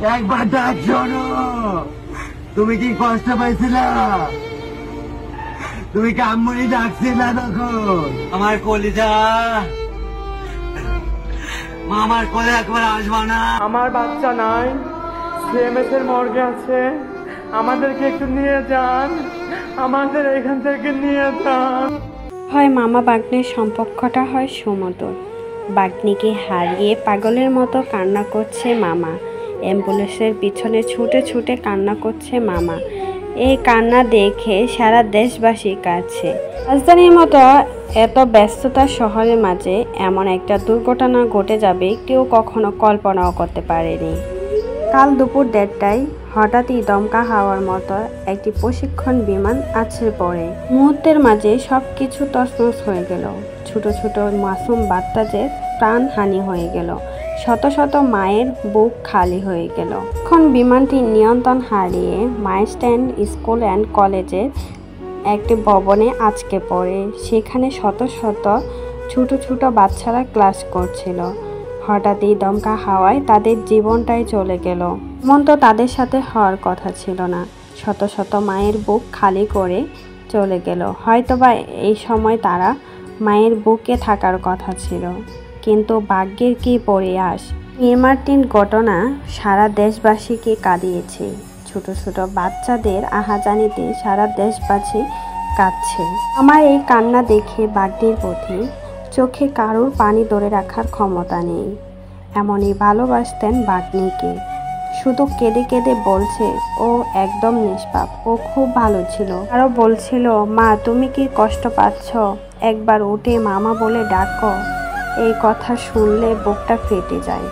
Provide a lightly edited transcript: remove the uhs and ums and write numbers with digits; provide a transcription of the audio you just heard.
একবার ডাক শোনো। তুমি কি কষ্ট পাইছিলা? তুমি কি আম্মুনি ডাকছিলা তখন? আমার কলিজা মা, আমার কোলে একবার আসবা না? আমার বাচ্চা নাই, সিএমএস এর মর্গে আছে, আমাদেরকে একটু নিয়ে যান, আমাদের এখান থেকে নিয়ে যান। হয় মামা বাগ্নের সম্পর্কটা হয় সুমধুর। বাগ্নিকে হারিয়ে পাগলের মতো কান্না করছে মামা। অ্যাম্বুলেন্সের পিছনে ছুটে ছুটে কান্না করছে মামা। এই কান্না দেখে সারা দেশবাসী কাঁদছে। রাজধানীর মতো এত ব্যস্ততার শহরের মাঝে এমন একটা দুর্ঘটনা ঘটে যাবে কেউ কখনো কল্পনাও করতে পারেনি। কাল দুপুর 1:30টায় হঠাৎই দমকা হাওয়ার মতো একটি প্রশিক্ষণ বিমান আছড়ে পড়ে। মুহূর্তের মাঝে সব কিছু তছনছ হয়ে গেল। ছোট ছোট মাসুম বাচ্চাদের প্রাণহানি হয়ে গেল। শত শত মায়ের বুক খালি হয়ে গেল। এখন বিমানটি নিয়ন্ত্রণ হারিয়ে মাইলস্ট্যান্ড স্কুল অ্যান্ড কলেজের একটি ভবনে আটকে পড়ে। সেখানে শত শত ছোট ছোট বাচ্চারা ক্লাস করছিল। হঠাৎই দমকা হাওয়ায় তাদের জীবনটাই চলে গেল। এমন তো তাদের সাথে হওয়ার কথা ছিল না। শত শত মায়ের বুক খালি করে চলে গেল। হয়তোবা এই সময় তারা মায়ের বুকে থাকার কথা ছিল, কিন্তু ভাগ্যের কি পরিহাস। মর্মান্তিক ঘটনা সারা দেশবাসীকে কাঁদিয়েছে। ছোট ছোট বাচ্চাদের আহাজানিতে সারা দেশবাসী কাঁদছে। আমার এই কান্না দেখে ভাগ্যের প্রতি চোখে কারোর পানি ধরে রাখার ক্ষমতা নেই। এমনই ভালোবাসতেন ভাগ্নিকে। শুধু কেঁদে কেঁদে বলছে ও একদম নিষ্পাপ, ও খুব ভালো ছিল। আরও বলছিল, মা তুমি কি কষ্ট পাচ্ছ? একবার উঠে মামা বলে ডাকো। এই কথা শুনলে বুকটা ফেটে যায়।